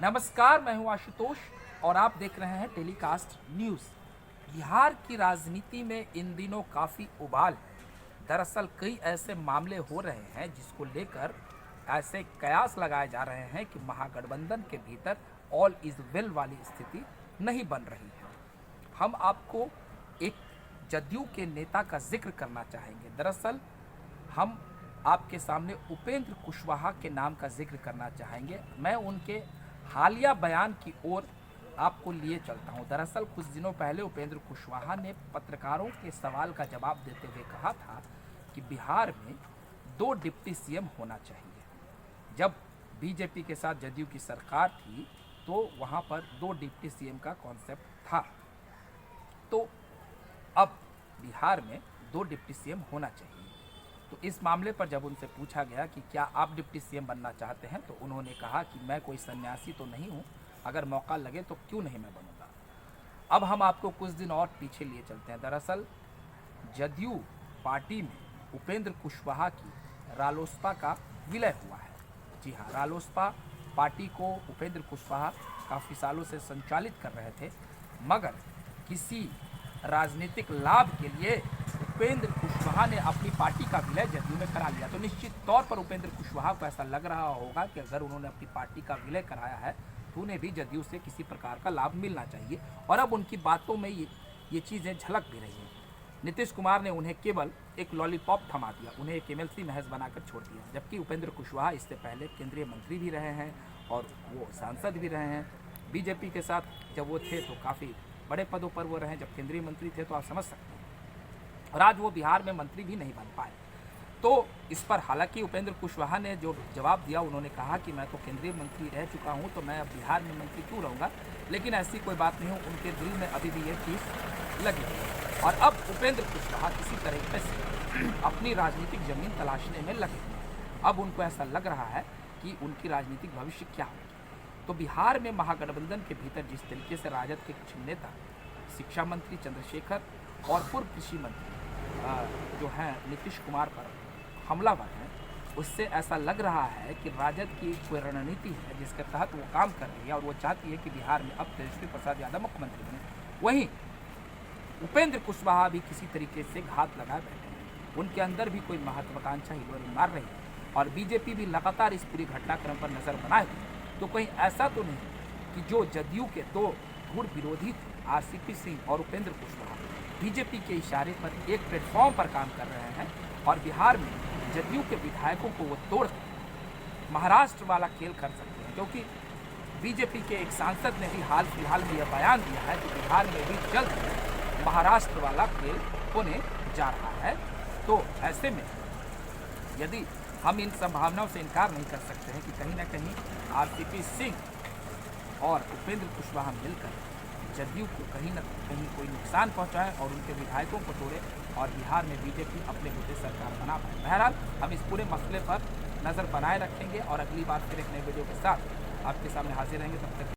नमस्कार, मैं हूं आशुतोष और आप देख रहे हैं टेलीकास्ट न्यूज़। बिहार की राजनीति में इन दिनों काफ़ी उबाल है। दरअसल कई ऐसे मामले हो रहे हैं जिसको लेकर ऐसे कयास लगाए जा रहे हैं कि महागठबंधन के भीतर ऑल इज वेल वाली स्थिति नहीं बन रही है। हम आपको एक जदयू के नेता का जिक्र करना चाहेंगे। दरअसल हम आपके सामने उपेंद्र कुशवाहा के नाम का जिक्र करना चाहेंगे। मैं उनके हालिया बयान की ओर आपको लिए चलता हूं। दरअसल कुछ दिनों पहले उपेंद्र कुशवाहा ने पत्रकारों के सवाल का जवाब देते हुए कहा था कि बिहार में 2 डिप्टी सीएम होना चाहिए। जब बीजेपी के साथ जदयू की सरकार थी तो वहां पर 2 डिप्टी सीएम का कॉन्सेप्ट था। तो अब बिहार में 2 डिप्टी सीएम होना चाहिए। तो इस मामले पर जब उनसे पूछा गया कि क्या आप डिप्टी सीएम बनना चाहते हैं, तो उन्होंने कहा कि मैं कोई सन्यासी तो नहीं हूं, अगर मौका लगे तो क्यों नहीं मैं बनूंगा। अब हम आपको कुछ दिन और पीछे लिए चलते हैं। दरअसल जदयू पार्टी में उपेंद्र कुशवाहा की रालोसपा का विलय हुआ है। जी हाँ, रालोसपा पार्टी को उपेंद्र कुशवाहा काफ़ी सालों से संचालित कर रहे थे, मगर किसी राजनीतिक लाभ के लिए उपेंद्र कुशवाहा ने अपनी पार्टी का विलय जदयू में करा लिया। तो निश्चित तौर पर उपेंद्र कुशवाहा को ऐसा लग रहा होगा कि अगर उन्होंने अपनी पार्टी का विलय कराया है तो उन्हें भी जदयू से किसी प्रकार का लाभ मिलना चाहिए। और अब उनकी बातों में ये चीज़ें झलक भी रही हैं। नीतीश कुमार ने उन्हें केवल एक लॉलीपॉप थमा दिया, उन्हें एक MLC महज बनाकर छोड़ दिया, जबकि उपेंद्र कुशवाहा इससे पहले केंद्रीय मंत्री भी रहे हैं और वो सांसद भी रहे हैं। बीजेपी के साथ जब वो थे तो काफ़ी बड़े पदों पर वो रहे, जब केंद्रीय मंत्री थे तो आप समझ सकते हैं। और आज वो बिहार में मंत्री भी नहीं बन पाए। तो इस पर हालांकि उपेंद्र कुशवाहा ने जो जवाब दिया, उन्होंने कहा कि मैं तो केंद्रीय मंत्री रह चुका हूं, तो मैं अब बिहार में मंत्री क्यों रहूँगा। लेकिन ऐसी कोई बात नहीं हो, उनके दिल में अभी भी ये चीज़ लगी है। और अब उपेंद्र कुशवाहा किसी तरीके से अपनी राजनीतिक जमीन तलाशने में लगे हैं। अब उनको ऐसा लग रहा है कि उनकी राजनीतिक भविष्य क्या होगी। तो बिहार में महागठबंधन के भीतर जिस तरीके से राजद के कुछ नेता, शिक्षा मंत्री चंद्रशेखर और पूर्व कृषि मंत्री जो हैं नीतीश कुमार पर हमलावर हैं, उससे ऐसा लग रहा है कि राजद की कोई रणनीति है जिसके तहत वो काम कर रही है और वो चाहती है कि बिहार में अब तेजस्वी प्रसाद यादव मुख्यमंत्री बने। वहीं उपेंद्र कुशवाहा भी किसी तरीके से घात लगाए बैठे हैं। उनके अंदर भी कोई महत्वाकांक्षा हिलोरी मार रही है और बीजेपी भी लगातार इस पूरी घटनाक्रम पर नजर बनाए हुए। तो कहीं ऐसा तो नहीं कि जो जदयू के 2 धुर विरोधी थे, RCP सिंह और उपेंद्र कुशवाहा, बीजेपी के इशारे पर एक प्लेटफॉर्म पर काम कर रहे हैं और बिहार में जदयू के विधायकों को वो तोड़ महाराष्ट्र वाला खेल कर सकते हैं। क्योंकि बीजेपी के एक सांसद ने भी हाल फिलहाल में यह बयान दिया है कि बिहार में भी जल्द महाराष्ट्र वाला खेल होने जा रहा है। तो ऐसे में यदि हम इन संभावनाओं से इनकार नहीं कर सकते हैं कि कहीं ना कहीं RCP सिंह और उपेंद्र कुशवाहा मिलकर जदयू को कहीं न कहीं कोई नुकसान पहुंचाए और उनके विधायकों को तोड़े और बिहार में बीजेपी अपने मुद्दे सरकार बना पाए। बहरहाल हम इस पूरे मसले पर नज़र बनाए रखेंगे और अगली बार फिर एक नए वीडियो के साथ आपके सामने हाजिर रहेंगे। तब तक